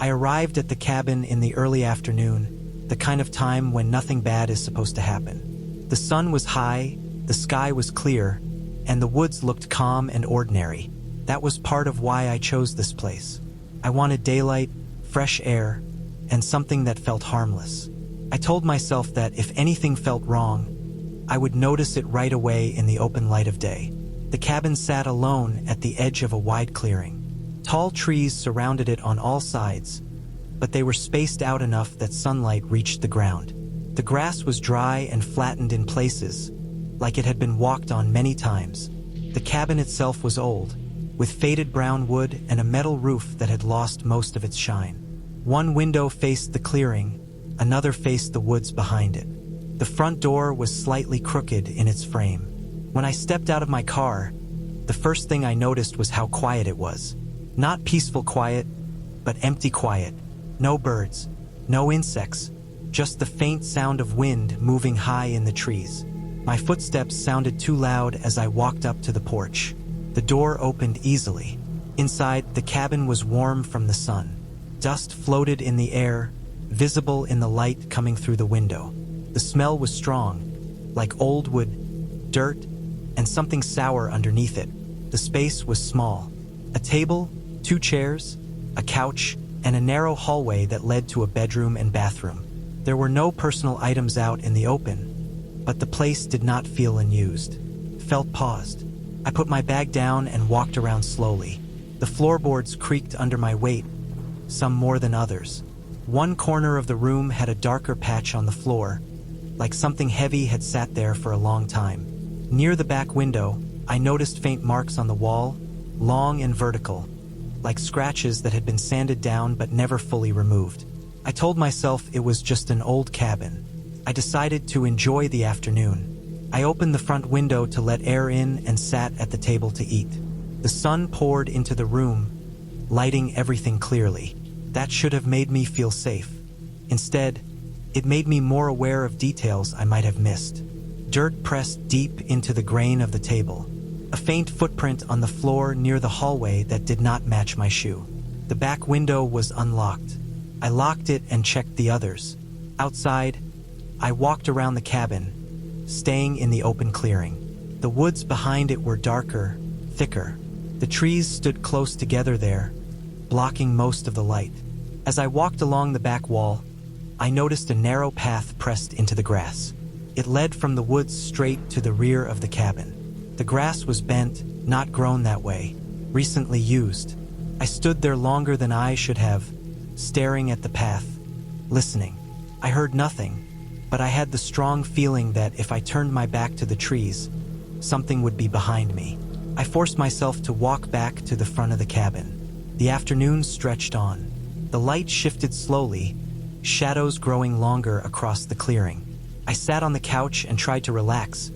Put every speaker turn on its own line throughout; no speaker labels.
I arrived at the cabin in the early afternoon, the kind of time when nothing bad is supposed to happen. The sun was high, the sky was clear, and the woods looked calm and ordinary. That was part of why I chose this place. I wanted daylight, fresh air, and something that felt harmless. I told myself that if anything felt wrong, I would notice it right away in the open light of day. The cabin sat alone at the edge of a wide clearing. Tall trees surrounded it on all sides, but they were spaced out enough that sunlight reached the ground. The grass was dry and flattened in places, like it had been walked on many times. The cabin itself was old, with faded brown wood and a metal roof that had lost most of its shine. One window faced the clearing, another faced the woods behind it. The front door was slightly crooked in its frame. When I stepped out of my car, the first thing I noticed was how quiet it was. Not peaceful quiet, but empty quiet. No birds, no insects, just the faint sound of wind moving high in the trees. My footsteps sounded too loud as I walked up to the porch. The door opened easily. Inside, the cabin was warm from the sun. Dust floated in the air, visible in the light coming through the window. The smell was strong, like old wood, dirt, and something sour underneath it. The space was small. A table, 2 chairs, a couch, and a narrow hallway that led to a bedroom and bathroom. There were no personal items out in the open, but the place did not feel unused. Felt paused. I put my bag down and walked around slowly. The floorboards creaked under my weight, some more than others. One corner of the room had a darker patch on the floor, like something heavy had sat there for a long time. Near the back window, I noticed faint marks on the wall, long and vertical, like scratches that had been sanded down but never fully removed. I told myself it was just an old cabin. I decided to enjoy the afternoon. I opened the front window to let air in and sat at the table to eat. The sun poured into the room, lighting everything clearly. That should have made me feel safe. Instead, it made me more aware of details I might have missed. Dirt pressed deep into the grain of the table. A faint footprint on the floor near the hallway that did not match my shoe. The back window was unlocked. I locked it and checked the others. Outside, I walked around the cabin, staying in the open clearing. The woods behind it were darker, thicker. The trees stood close together there, blocking most of the light. As I walked along the back wall, I noticed a narrow path pressed into the grass. It led from the woods straight to the rear of the cabin. The grass was bent, not grown that way, recently used. I stood there longer than I should have, staring at the path, listening. I heard nothing, but I had the strong feeling that if I turned my back to the trees, something would be behind me. I forced myself to walk back to the front of the cabin. The afternoon stretched on. The light shifted slowly, shadows growing longer across the clearing. I sat on the couch and tried to relax,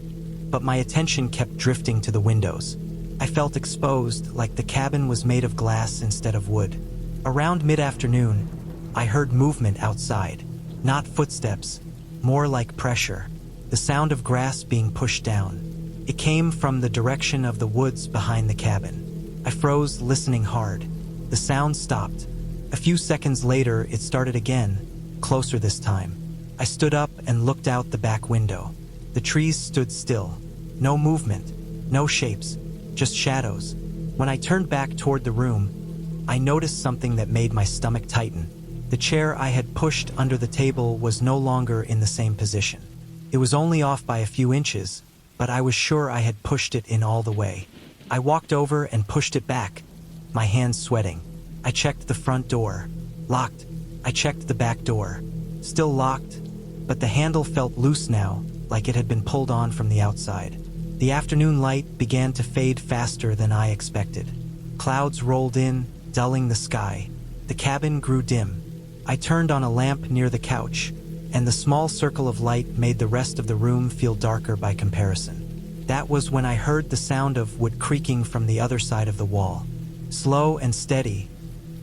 but my attention kept drifting to the windows. I felt exposed, like the cabin was made of glass instead of wood. Around mid-afternoon, I heard movement outside. Not footsteps, more like pressure. The sound of grass being pushed down. It came from the direction of the woods behind the cabin. I froze, listening hard. The sound stopped. A few seconds later, it started again, closer this time. I stood up and looked out the back window. The trees stood still. No movement, no shapes, just shadows. When I turned back toward the room, I noticed something that made my stomach tighten. The chair I had pushed under the table was no longer in the same position. It was only off by a few inches, but I was sure I had pushed it in all the way. I walked over and pushed it back, my hands sweating. I checked the front door. Locked. I checked the back door. Still locked, but the handle felt loose now, like it had been pulled on from the outside. The afternoon light began to fade faster than I expected. Clouds rolled in, dulling the sky. The cabin grew dim. I turned on a lamp near the couch, and the small circle of light made the rest of the room feel darker by comparison. That was when I heard the sound of wood creaking from the other side of the wall. Slow and steady,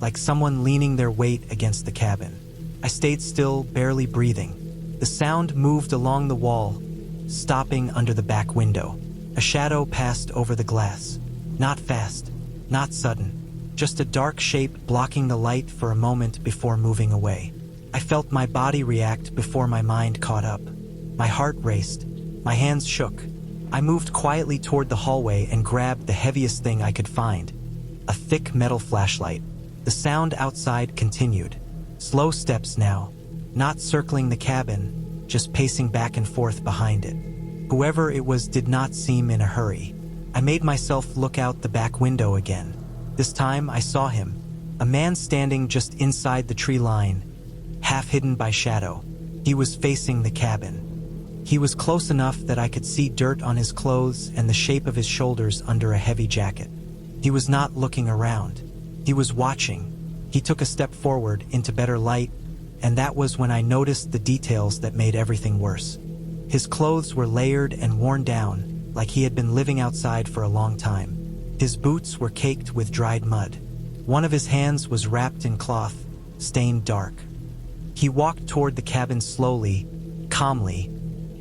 like someone leaning their weight against the cabin. I stayed still, barely breathing. The sound moved along the wall, stopping under the back window. A shadow passed over the glass. Not fast, not sudden, just a dark shape blocking the light for a moment before moving away. I felt my body react before my mind caught up. My heart raced. My hands shook. I moved quietly toward the hallway and grabbed the heaviest thing I could find, a thick metal flashlight. The sound outside continued. Slow steps now, not circling the cabin, just pacing back and forth behind it. Whoever it was did not seem in a hurry. I made myself look out the back window again. This time I saw him, a man standing just inside the tree line, half hidden by shadow. He was facing the cabin. He was close enough that I could see dirt on his clothes and the shape of his shoulders under a heavy jacket. He was not looking around. He was watching. He took a step forward into better light, and that was when I noticed the details that made everything worse. His clothes were layered and worn down, like he had been living outside for a long time. His boots were caked with dried mud. One of his hands was wrapped in cloth, stained dark. He walked toward the cabin slowly, calmly,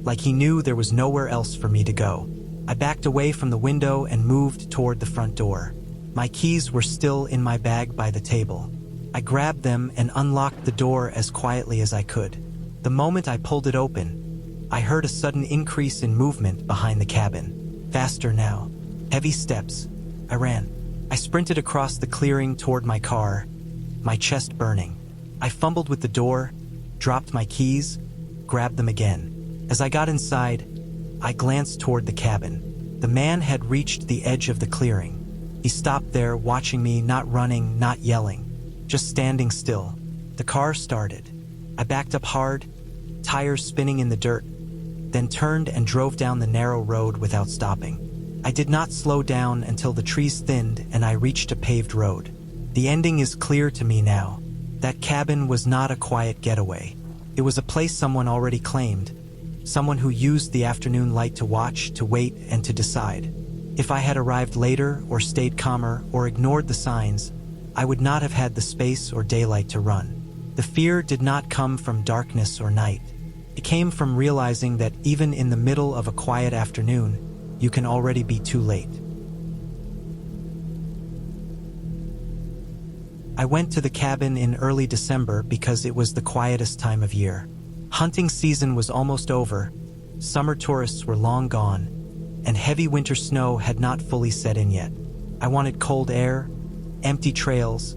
like he knew there was nowhere else for me to go. I backed away from the window and moved toward the front door. My keys were still in my bag by the table. I grabbed them and unlocked the door as quietly as I could. The moment I pulled it open, I heard a sudden increase in movement behind the cabin. Faster now. Heavy steps. I ran. I sprinted across the clearing toward my car, my chest burning. I fumbled with the door, dropped my keys, grabbed them again. As I got inside, I glanced toward the cabin. The man had reached the edge of the clearing. He stopped there, watching me, not running, not yelling, just standing still. The car started. I backed up hard, tires spinning in the dirt, then turned and drove down the narrow road without stopping. I did not slow down until the trees thinned and I reached a paved road. The ending is clear to me now. That cabin was not a quiet getaway. It was a place someone already claimed, someone who used the afternoon light to watch, to wait, and to decide. If I had arrived later, or stayed calmer, or ignored the signs, I would not have had the space or daylight to run. The fear did not come from darkness or night. It came from realizing that even in the middle of a quiet afternoon, you can already be too late. I went to the cabin in early December because it was the quietest time of year. Hunting season was almost over, summer tourists were long gone, and heavy winter snow had not fully set in yet. I wanted cold air, empty trails,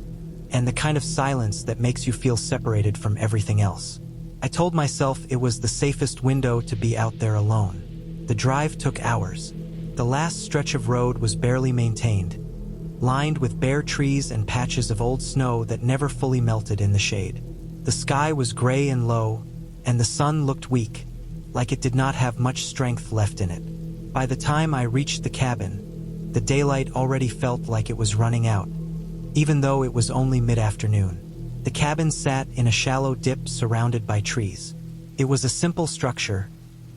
and the kind of silence that makes you feel separated from everything else. I told myself it was the safest window to be out there alone. The drive took hours. The last stretch of road was barely maintained, lined with bare trees and patches of old snow that never fully melted in the shade. The sky was gray and low, and the sun looked weak, like it did not have much strength left in it. By the time I reached the cabin, the daylight already felt like it was running out, even though it was only mid-afternoon. The cabin sat in a shallow dip surrounded by trees. It was a simple structure,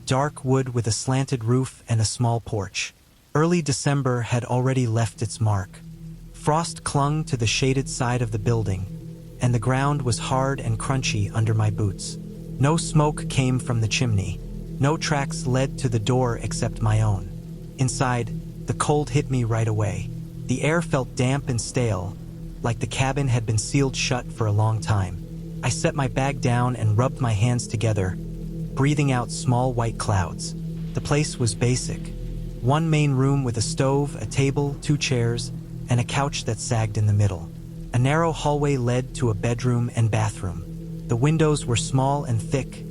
dark wood with a slanted roof and a small porch. Early December had already left its mark. Frost clung to the shaded side of the building, and the ground was hard and crunchy under my boots. No smoke came from the chimney. No tracks led to the door except my own. Inside, the cold hit me right away. The air felt damp and stale, like the cabin had been sealed shut for a long time. I set my bag down and rubbed my hands together, breathing out small white clouds. The place was basic. One main room with a stove, a table, 2 chairs, and a couch that sagged in the middle. A narrow hallway led to a bedroom and bathroom. The windows were small and thick,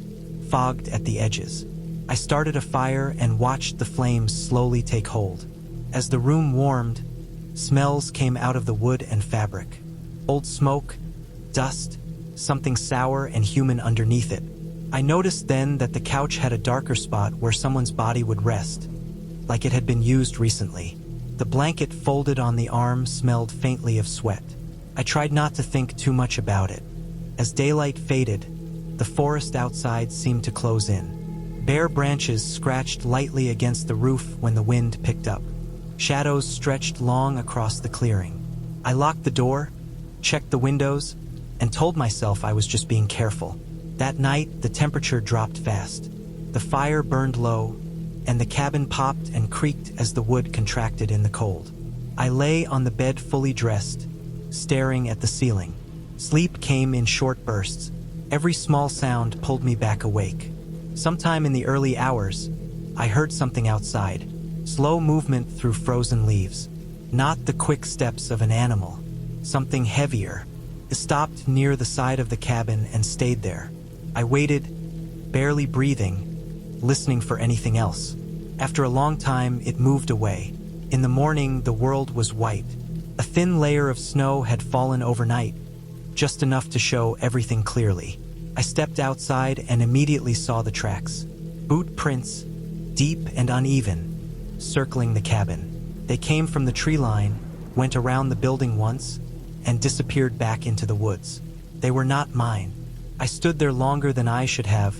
fogged at the edges. I started a fire and watched the flames slowly take hold. As the room warmed, smells came out of the wood and fabric. Old smoke, dust, something sour and human underneath it. I noticed then that the couch had a darker spot where someone's body would rest, like it had been used recently. The blanket folded on the arm smelled faintly of sweat. I tried not to think too much about it. As daylight faded, the forest outside seemed to close in. Bare branches scratched lightly against the roof when the wind picked up. Shadows stretched long across the clearing. I locked the door, checked the windows, and told myself I was just being careful. That night, the temperature dropped fast. The fire burned low, and the cabin popped and creaked as the wood contracted in the cold. I lay on the bed fully dressed, staring at the ceiling. Sleep came in short bursts. Every small sound pulled me back awake. Sometime in the early hours, I heard something outside. Slow movement through frozen leaves. Not the quick steps of an animal. Something heavier. It stopped near the side of the cabin and stayed there. I waited, barely breathing, listening for anything else. After a long time, it moved away. In the morning, the world was white. A thin layer of snow had fallen overnight, just enough to show everything clearly. I stepped outside and immediately saw the tracks. Boot prints, deep and uneven, circling the cabin. They came from the tree line, went around the building once, and disappeared back into the woods. They were not mine. I stood there longer than I should have,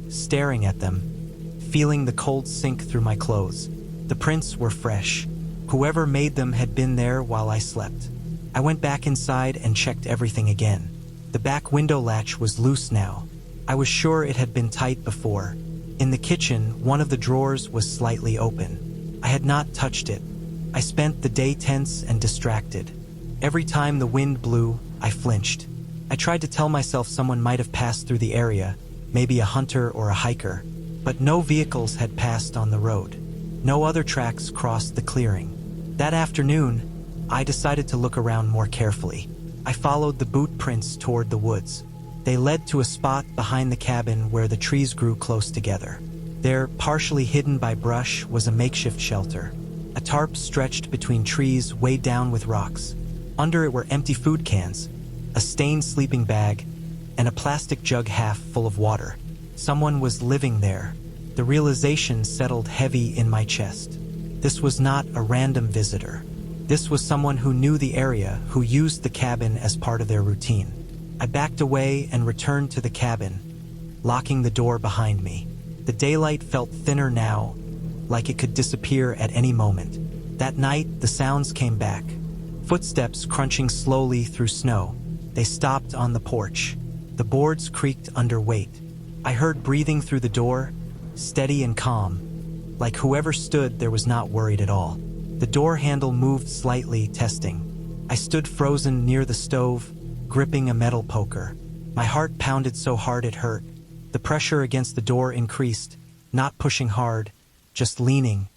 staring at them, feeling the cold sink through my clothes. The prints were fresh. Whoever made them had been there while I slept. I went back inside and checked everything again. The back window latch was loose now. I was sure it had been tight before. In the kitchen, one of the drawers was slightly open. I had not touched it. I spent the day tense and distracted. Every time the wind blew, I flinched. I tried to tell myself someone might have passed through the area, maybe a hunter or a hiker, but no vehicles had passed on the road. No other tracks crossed the clearing. That afternoon, I decided to look around more carefully. I followed the boot prints toward the woods. They led to a spot behind the cabin where the trees grew close together. There, partially hidden by brush, was a makeshift shelter. A tarp stretched between trees weighed down with rocks. Under it were empty food cans, a stained sleeping bag, and a plastic jug half full of water. Someone was living there. The realization settled heavy in my chest. This was not a random visitor. This was someone who knew the area, who used the cabin as part of their routine. I backed away and returned to the cabin, locking the door behind me. The daylight felt thinner now, like it could disappear at any moment. That night, the sounds came back. Footsteps crunching slowly through snow. They stopped on the porch. The boards creaked under weight. I heard breathing through the door, steady and calm, like whoever stood there was not worried at all. The door handle moved slightly, testing. I stood frozen near the stove, gripping a metal poker. My heart pounded so hard it hurt. The pressure against the door increased, not pushing hard, just leaning,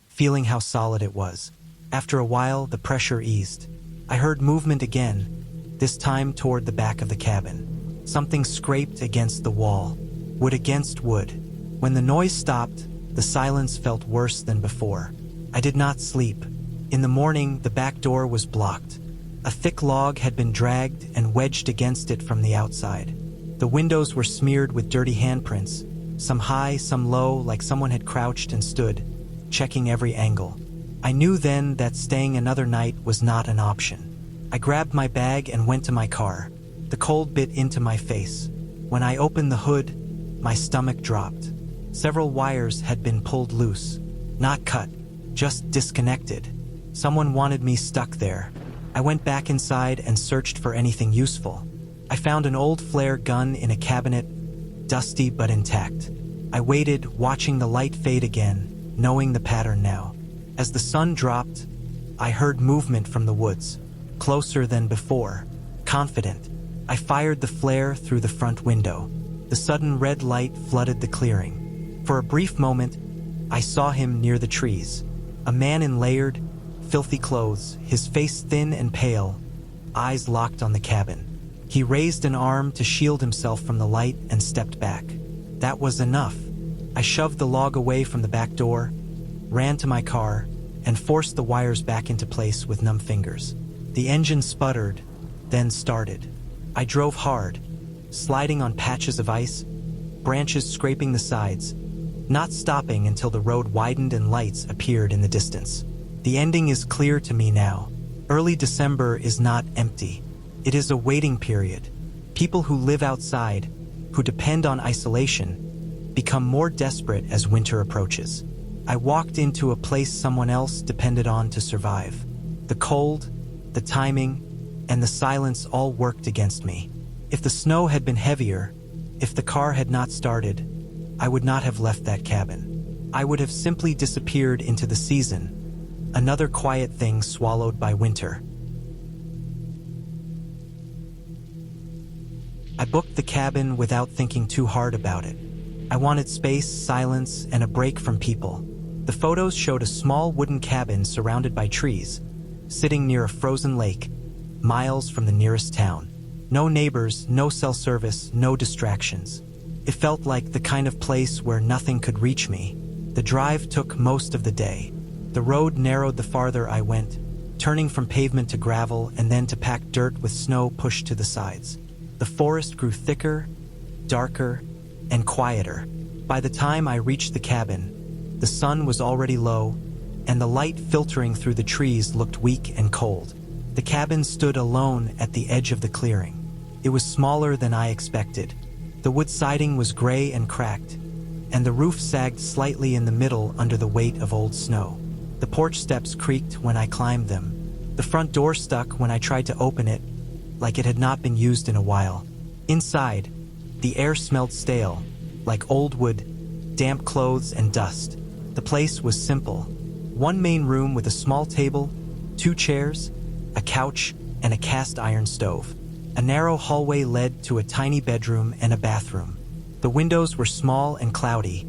feeling how solid it was. After a while, the pressure eased. I heard movement again, this time toward the back of the cabin. Something scraped against the wall, wood against wood. When the noise stopped, the silence felt worse than before. I did not sleep. In the morning, the back door was blocked. A thick log had been dragged and wedged against it from the outside. The windows were smeared with dirty handprints, some high, some low, like someone had crouched and stood, checking every angle. I knew then that staying another night was not an option. I grabbed my bag and went to my car. The cold bit into my face. When I opened the hood, my stomach dropped. Several wires had been pulled loose. Not cut, just disconnected. Someone wanted me stuck there. I went back inside and searched for anything useful. I found an old flare gun in a cabinet, dusty but intact. I waited, watching the light fade again, knowing the pattern now. As the sun dropped, I heard movement from the woods, closer than before, confident. I fired the flare through the front window. The sudden red light flooded the clearing. For a brief moment, I saw him near the trees. A man in layered, filthy clothes, his face thin and pale, eyes locked on the cabin. He raised an arm to shield himself from the light and stepped back. That was enough. I shoved the log away from the back door, ran to my car, and forced the wires back into place with numb fingers. The engine sputtered, then started. I drove hard, sliding on patches of ice, branches scraping the sides, not stopping until the road widened and lights appeared in the distance. The ending is clear to me now. Early December is not empty. It is a waiting period. People who live outside, who depend on isolation, become more desperate as winter approaches. I walked into a place someone else depended on to survive. The cold, the timing, and the silence all worked against me. If the snow had been heavier, if the car had not started, I would not have left that cabin. I would have simply disappeared into the season, another quiet thing swallowed by winter. I booked the cabin without thinking too hard about it. I wanted space, silence, and a break from people. The photos showed a small wooden cabin surrounded by trees, sitting near a frozen lake, miles from the nearest town. No neighbors, no cell service, no distractions. It felt like the kind of place where nothing could reach me. The drive took most of the day. The road narrowed the farther I went, turning from pavement to gravel and then to packed dirt with snow pushed to the sides. The forest grew thicker, darker, and quieter. By the time I reached the cabin, the sun was already low, and the light filtering through the trees looked weak and cold. The cabin stood alone at the edge of the clearing. It was smaller than I expected. The wood siding was gray and cracked, and the roof sagged slightly in the middle under the weight of old snow. The porch steps creaked when I climbed them. The front door stuck when I tried to open it, like it had not been used in a while. Inside, the air smelled stale, like old wood, damp clothes, and dust. The place was simple. One main room with a small table, 2 chairs, a couch, and a cast iron stove. A narrow hallway led to a tiny bedroom and a bathroom. The windows were small and cloudy,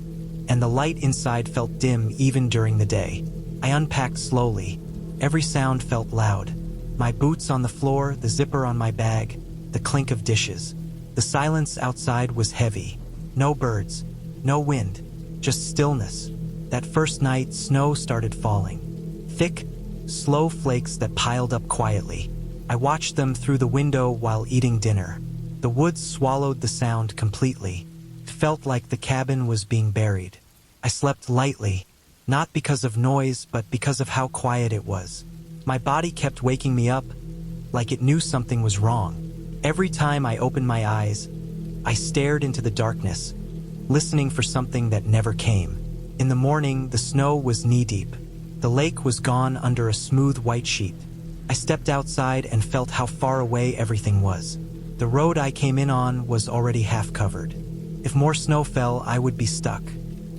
and the light inside felt dim even during the day. I unpacked slowly. Every sound felt loud. My boots on the floor, the zipper on my bag, the clink of dishes. The silence outside was heavy. No birds, no wind, just stillness. That first night, snow started falling. Thick, slow flakes that piled up quietly. I watched them through the window while eating dinner. The woods swallowed the sound completely. It felt like the cabin was being buried. I slept lightly, not because of noise, but because of how quiet it was. My body kept waking me up, like it knew something was wrong. Every time I opened my eyes, I stared into the darkness, listening for something that never came. In the morning, the snow was knee-deep. The lake was gone under a smooth white sheet. I stepped outside and felt how far away everything was. The road I came in on was already half covered. If more snow fell, I would be stuck.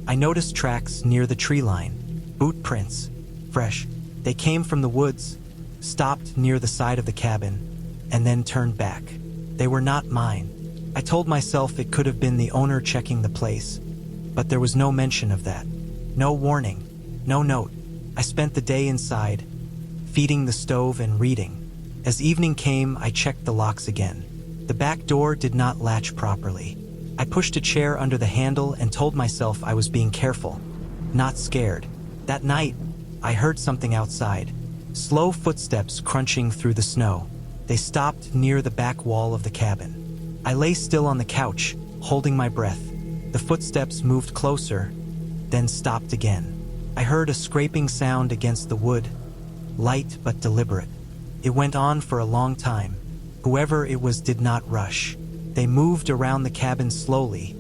I noticed tracks near the tree line. Boot prints. Fresh. They came from the woods, stopped near the side of the cabin, and then turned back. They were not mine. I told myself it could have been the owner checking the place, but there was no mention of that. No warning, no note. I spent the day inside, feeding the stove and reading. As evening came, I checked the locks again. The back door did not latch properly. I pushed a chair under the handle and told myself I was being careful, not scared. That night, I heard something outside. Slow footsteps crunching through the snow. They stopped near the back wall of the cabin. I lay still on the couch, holding my breath. The footsteps moved closer, then stopped again. I heard a scraping sound against the wood, light but deliberate. It went on for a long time. Whoever it was did not rush. They moved around the cabin slowly,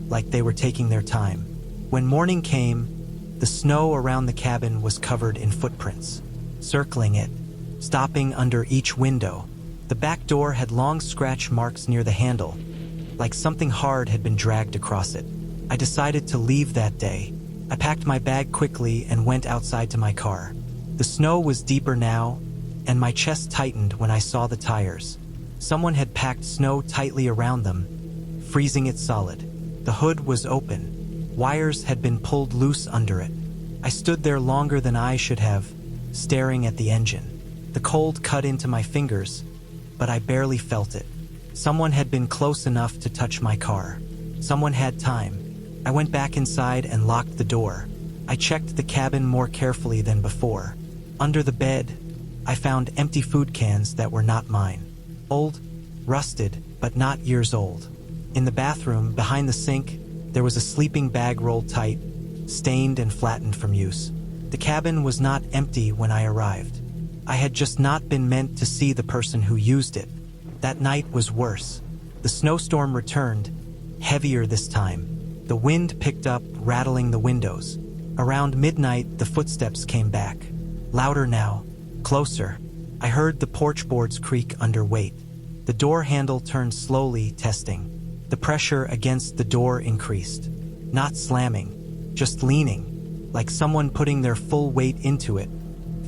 like they were taking their time. When morning came, the snow around the cabin was covered in footprints, circling it, stopping under each window. The back door had long scratch marks near the handle, like something hard had been dragged across it. I decided to leave that day. I packed my bag quickly and went outside to my car. The snow was deeper now, and my chest tightened when I saw the tires. Someone had packed snow tightly around them, freezing it solid. The hood was open. Wires had been pulled loose under it. I stood there longer than I should have, staring at the engine. The cold cut into my fingers, but I barely felt it. Someone had been close enough to touch my car. Someone had time. I went back inside and locked the door. I checked the cabin more carefully than before. Under the bed, I found empty food cans that were not mine. Old, rusted, but not years old. In the bathroom, behind the sink, there was a sleeping bag rolled tight, stained and flattened from use. The cabin was not empty when I arrived. I had just not been meant to see the person who used it. That night was worse. The snowstorm returned, heavier this time. The wind picked up, rattling the windows. Around midnight, the footsteps came back. Louder now, closer. I heard the porch boards creak under weight. The door handle turned slowly, testing. The pressure against the door increased. Not slamming, just leaning, like someone putting their full weight into it,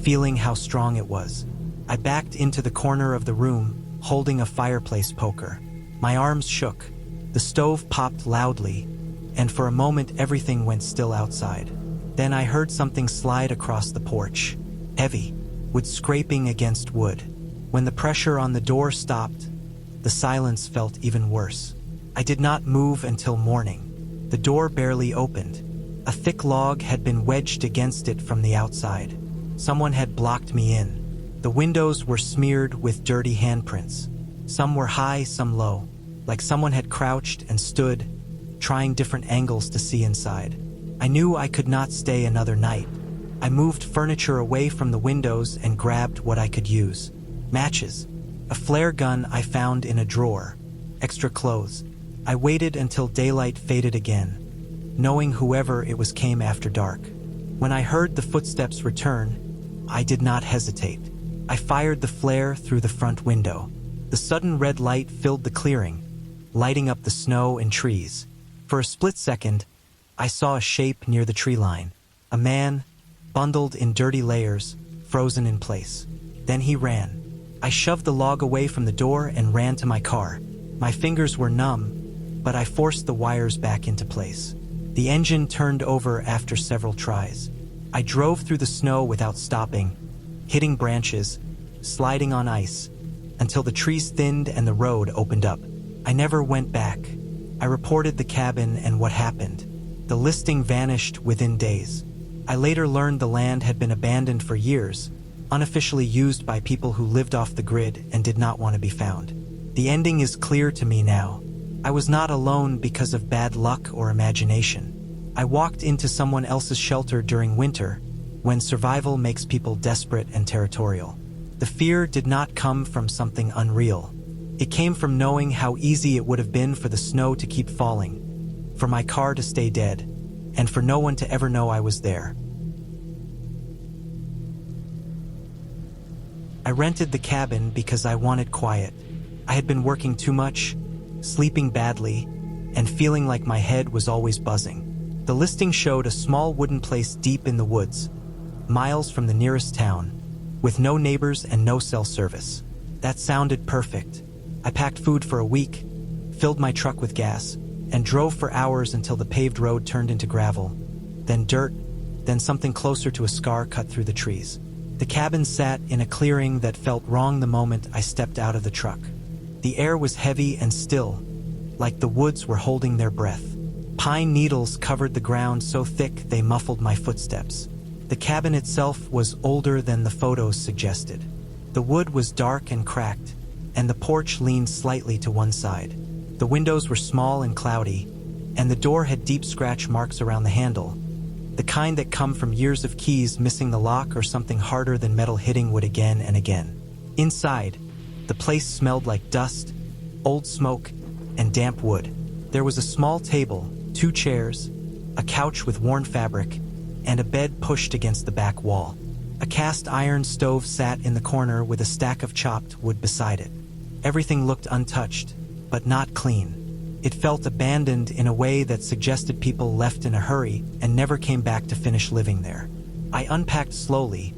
feeling how strong it was. I backed into the corner of the room, holding a fireplace poker. My arms shook. The stove popped loudly, and for a moment everything went still outside. Then I heard something slide across the porch, heavy, with scraping against wood. When the pressure on the door stopped, the silence felt even worse. I did not move until morning. The door barely opened. A thick log had been wedged against it from the outside. Someone had blocked me in. The windows were smeared with dirty handprints. Some were high, some low, like someone had crouched and stood, trying different angles to see inside. I knew I could not stay another night. I moved furniture away from the windows and grabbed what I could use. Matches, a flare gun I found in a drawer, extra clothes. I waited until daylight faded again, knowing whoever it was came after dark. When I heard the footsteps return, I did not hesitate. I fired the flare through the front window. The sudden red light filled the clearing, lighting up the snow and trees. For a split second, I saw a shape near the tree line. A man, bundled in dirty layers, frozen in place. Then he ran. I shoved the log away from the door and ran to my car. My fingers were numb, but I forced the wires back into place. The engine turned over after several tries. I drove through the snow without stopping, hitting branches, sliding on ice, until the trees thinned and the road opened up. I never went back. I reported the cabin and what happened. The listing vanished within days. I later learned the land had been abandoned for years, unofficially used by people who lived off the grid and did not want to be found. The ending is clear to me now. I was not alone because of bad luck or imagination. I walked into someone else's shelter during winter, when survival makes people desperate and territorial. The fear did not come from something unreal. It came from knowing how easy it would have been for the snow to keep falling, for my car to stay dead, and for no one to ever know I was there. I rented the cabin because I wanted quiet. I had been working too much, sleeping badly, and feeling like my head was always buzzing. The listing showed a small wooden place deep in the woods, miles from the nearest town, with no neighbors and no cell service. That sounded perfect. I packed food for a week, filled my truck with gas, and drove for hours until the paved road turned into gravel, then dirt, then something closer to a scar cut through the trees. The cabin sat in a clearing that felt wrong the moment I stepped out of the truck. The air was heavy and still, like the woods were holding their breath. Pine needles covered the ground so thick they muffled my footsteps. The cabin itself was older than the photos suggested. The wood was dark and cracked, and the porch leaned slightly to one side. The windows were small and cloudy, and the door had deep scratch marks around the handle, the kind that come from years of keys missing the lock or something harder than metal hitting wood again and again. Inside, the place smelled like dust, old smoke, and damp wood. There was a small table, 2 chairs, a couch with worn fabric, and a bed pushed against the back wall. A cast iron stove sat in the corner with a stack of chopped wood beside it. Everything looked untouched, but not clean. It felt abandoned in a way that suggested people left in a hurry and never came back to finish living there. I unpacked slowly,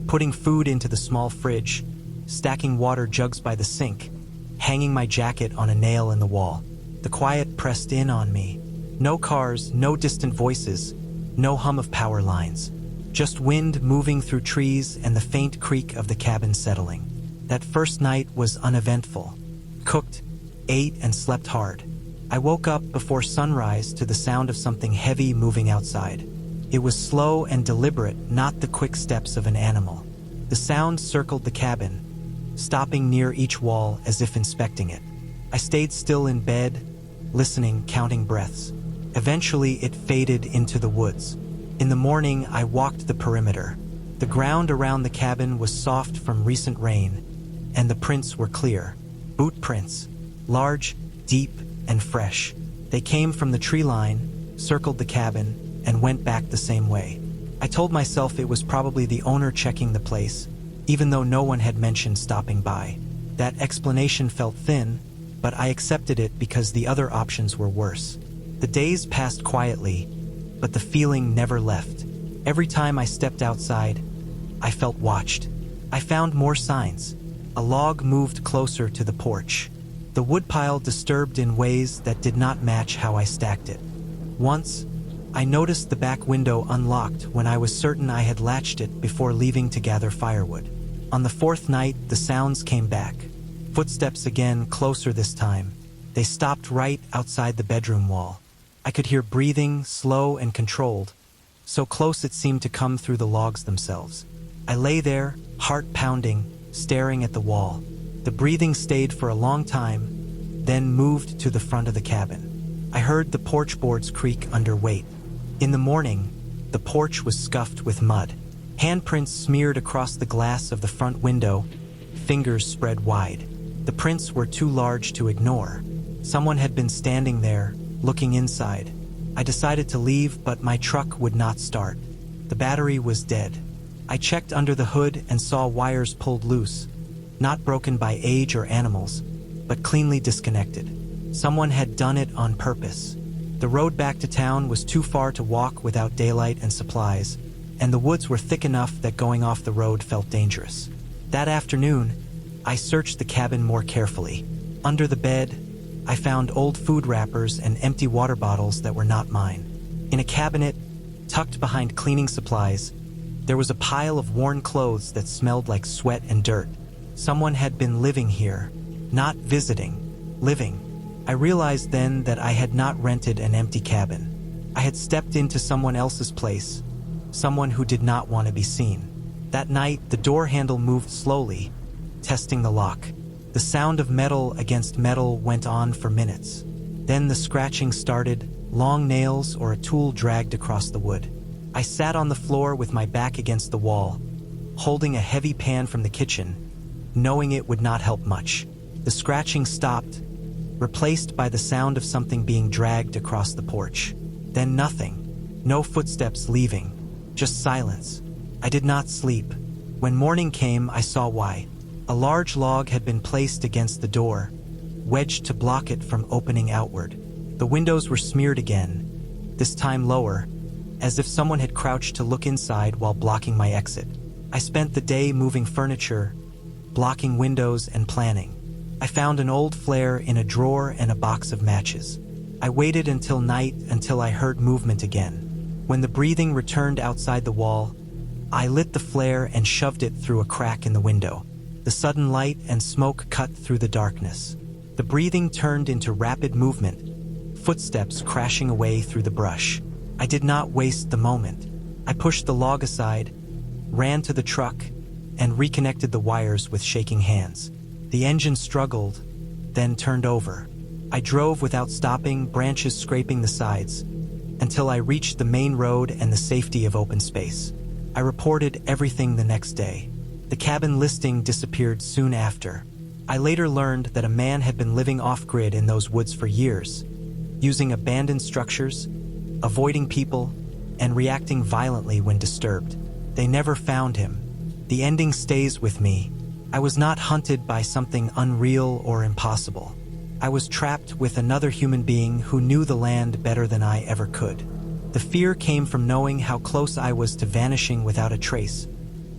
putting food into the small fridge, stacking water jugs by the sink, hanging my jacket on a nail in the wall. The quiet pressed in on me. No cars, no distant voices, no hum of power lines. Just wind moving through trees and the faint creak of the cabin settling. That first night was uneventful. Cooked, ate, and slept hard. I woke up before sunrise to the sound of something heavy moving outside. It was slow and deliberate, not the quick steps of an animal. The sound circled the cabin, stopping near each wall as if inspecting it. I stayed still in bed, listening, counting breaths. Eventually, it faded into the woods. In the morning, I walked the perimeter. The ground around the cabin was soft from recent rain, and the prints were clear. Boot prints, large, deep, and fresh. They came from the tree line, circled the cabin, and went back the same way. I told myself it was probably the owner checking the place, even though no one had mentioned stopping by. That explanation felt thin, but I accepted it because the other options were worse. The days passed quietly, but the feeling never left. Every time I stepped outside, I felt watched. I found more signs. A log moved closer to the porch. the woodpile disturbed in ways that did not match how I stacked it. Once, I noticed the back window unlocked when I was certain I had latched it before leaving to gather firewood. On the fourth night, the sounds came back. Footsteps again, closer this time. They stopped right outside the bedroom wall. I could hear breathing, slow and controlled, so close it seemed to come through the logs themselves. I lay there, heart pounding, staring at the wall. The breathing stayed for a long time, then moved to the front of the cabin. I heard the porch boards creak under weight. In the morning, the porch was scuffed with mud. Handprints smeared across the glass of the front window, fingers spread wide. The prints were too large to ignore. Someone had been standing there, looking inside. I decided to leave, but my truck would not start. The battery was dead. I checked under the hood and saw wires pulled loose, not broken by age or animals, but cleanly disconnected. Someone had done it on purpose. The road back to town was too far to walk without daylight and supplies, and the woods were thick enough that going off the road felt dangerous. That afternoon, I searched the cabin more carefully. Under the bed, I found old food wrappers and empty water bottles that were not mine. In a cabinet, tucked behind cleaning supplies, there was a pile of worn clothes that smelled like sweat and dirt. Someone had been living here, not visiting, living. I realized then that I had not rented an empty cabin. I had stepped into someone else's place, someone who did not want to be seen. That night, the door handle moved slowly, testing the lock. The sound of metal against metal went on for minutes. Then the scratching started, long nails or a tool dragged across the wood. I sat on the floor with my back against the wall, holding a heavy pan from the kitchen, knowing it would not help much. The scratching stopped, replaced by the sound of something being dragged across the porch. Then nothing. No footsteps leaving. Just silence. I did not sleep. When morning came, I saw why. A large log had been placed against the door, wedged to block it from opening outward. The windows were smeared again, this time lower, as if someone had crouched to look inside while blocking my exit. I spent the day moving furniture, blocking windows and planning. I found an old flare in a drawer and a box of matches. I waited until night until I heard movement again. When the breathing returned outside the wall, I lit the flare and shoved it through a crack in the window. The sudden light and smoke cut through the darkness. The breathing turned into rapid movement, footsteps crashing away through the brush. I did not waste the moment. I pushed the log aside, ran to the truck, and reconnected the wires with shaking hands. The engine struggled, then turned over. I drove without stopping, branches scraping the sides, until I reached the main road and the safety of open space. I reported everything the next day. The cabin listing disappeared soon after. I later learned that a man had been living off-grid in those woods for years, using abandoned structures, avoiding people, and reacting violently when disturbed. They never found him. The ending stays with me. I was not hunted by something unreal or impossible. I was trapped with another human being who knew the land better than I ever could. The fear came from knowing how close I was to vanishing without a trace,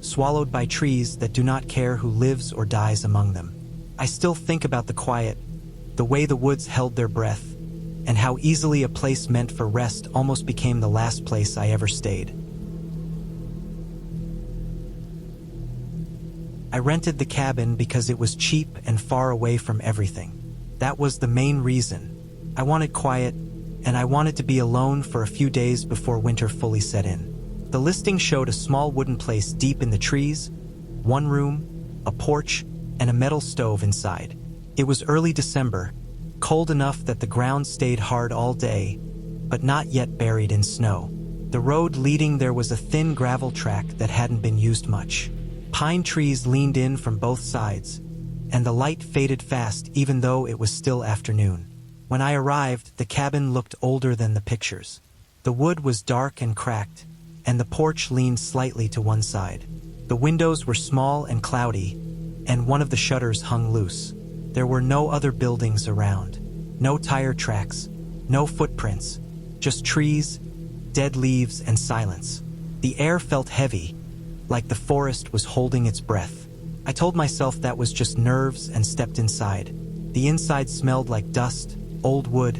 swallowed by trees that do not care who lives or dies among them. I still think about the quiet, the way the woods held their breath, and how easily a place meant for rest almost became the last place I ever stayed. I rented the cabin because it was cheap and far away from everything. That was the main reason. I wanted quiet, and I wanted to be alone for a few days before winter fully set in. The listing showed a small wooden place deep in the trees, one room, a porch, and a metal stove inside. It was early December, cold enough that the ground stayed hard all day, but not yet buried in snow. The road leading there was a thin gravel track that hadn't been used much. Pine trees leaned in from both sides, and the light faded fast even though it was still afternoon. When I arrived, the cabin looked older than the pictures. The wood was dark and cracked, and the porch leaned slightly to one side. The windows were small and cloudy, and one of the shutters hung loose. There were no other buildings around. No tire tracks, no footprints, just trees, dead leaves, and silence. The air felt heavy, like the forest was holding its breath. I told myself that was just nerves and stepped inside. The inside smelled like dust, old wood,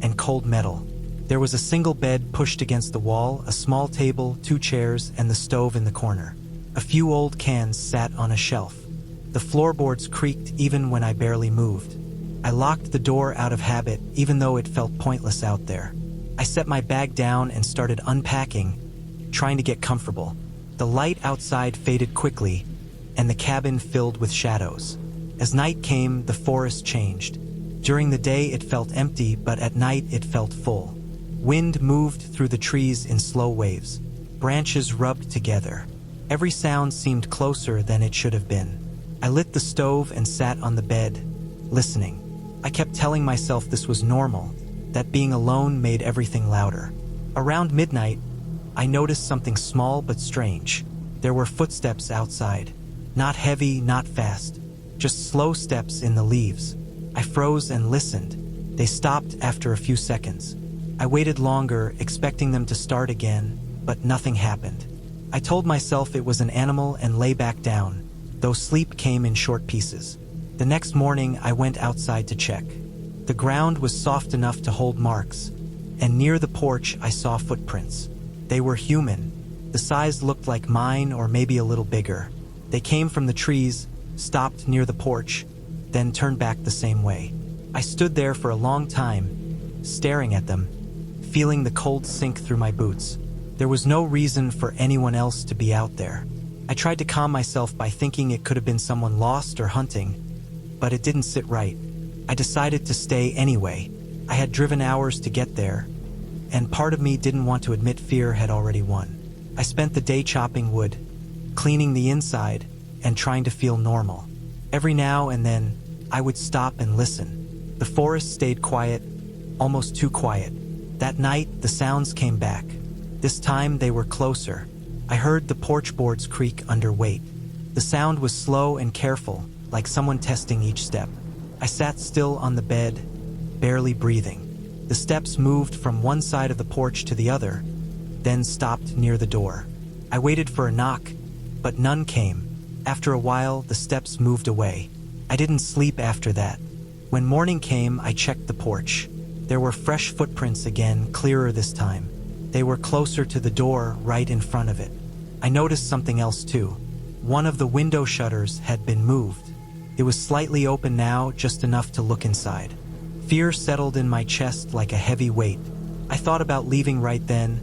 and cold metal. There was a single bed pushed against the wall, a small table, 2 chairs, and the stove in the corner. A few old cans sat on a shelf. The floorboards creaked even when I barely moved. I locked the door out of habit, even though it felt pointless out there. I set my bag down and started unpacking, trying to get comfortable. The light outside faded quickly, and the cabin filled with shadows. As night came, the forest changed. During the day it felt empty, but at night it felt full. Wind moved through the trees in slow waves. Branches rubbed together. Every sound seemed closer than it should have been. I lit the stove and sat on the bed, listening. I kept telling myself this was normal, that being alone made everything louder. Around midnight, I noticed something small but strange. There were footsteps outside. Not heavy, not fast. Just slow steps in the leaves. I froze and listened. They stopped after a few seconds. I waited longer, expecting them to start again, but nothing happened. I told myself it was an animal and lay back down, though sleep came in short pieces. The next morning, I went outside to check. The ground was soft enough to hold marks, and near the porch I saw footprints. They were human. The size looked like mine or maybe a little bigger. They came from the trees, stopped near the porch, then turned back the same way. I stood there for a long time, staring at them, feeling the cold sink through my boots. There was no reason for anyone else to be out there. I tried to calm myself by thinking it could have been someone lost or hunting, but it didn't sit right. I decided to stay anyway. I had driven hours to get there, and part of me didn't want to admit fear had already won. I spent the day chopping wood, cleaning the inside, and trying to feel normal. Every now and then, I would stop and listen. The forest stayed quiet, almost too quiet. That night, the sounds came back. This time, they were closer. I heard the porch boards creak under weight. The sound was slow and careful, like someone testing each step. I sat still on the bed, barely breathing. The steps moved from one side of the porch to the other, then stopped near the door. I waited for a knock, but none came. After a while, the steps moved away. I didn't sleep after that. When morning came, I checked the porch. There were fresh footprints again, clearer this time. They were closer to the door, right in front of it. I noticed something else too. One of the window shutters had been moved. It was slightly open now, just enough to look inside. Fear settled in my chest like a heavy weight. I thought about leaving right then,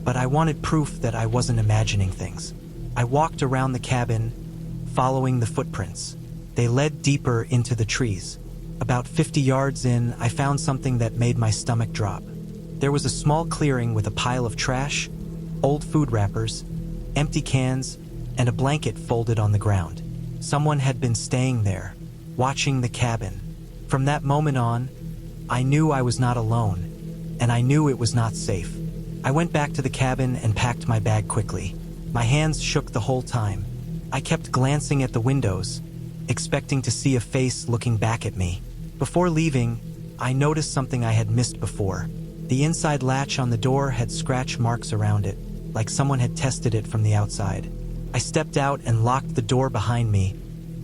but I wanted proof that I wasn't imagining things. I walked around the cabin, following the footprints. They led deeper into the trees. About 50 yards in, I found something that made my stomach drop. There was a small clearing with a pile of trash, old food wrappers, empty cans, and a blanket folded on the ground. Someone had been staying there, watching the cabin. From that moment on, I knew I was not alone, and I knew it was not safe. I went back to the cabin and packed my bag quickly. My hands shook the whole time. I kept glancing at the windows, expecting to see a face looking back at me. Before leaving, I noticed something I had missed before. The inside latch on the door had scratch marks around it, like someone had tested it from the outside. I stepped out and locked the door behind me,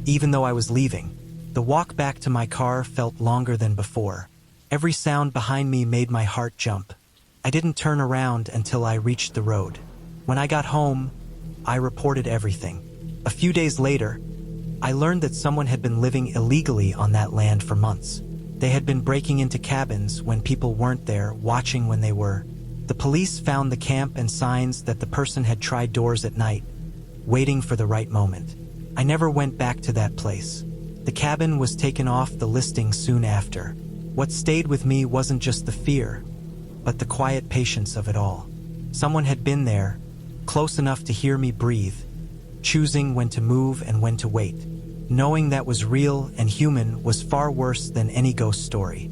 even though I was leaving. The walk back to my car felt longer than before. Every sound behind me made my heart jump. I didn't turn around until I reached the road. When I got home, I reported everything. A few days later, I learned that someone had been living illegally on that land for months. They had been breaking into cabins when people weren't there, watching when they were. The police found the camp and signs that the person had tried doors at night, waiting for the right moment. I never went back to that place. The cabin was taken off the listing soon after. What stayed with me wasn't just the fear, but the quiet patience of it all. Someone had been there, close enough to hear me breathe, choosing when to move and when to wait. Knowing that was real and human was far worse than any ghost story.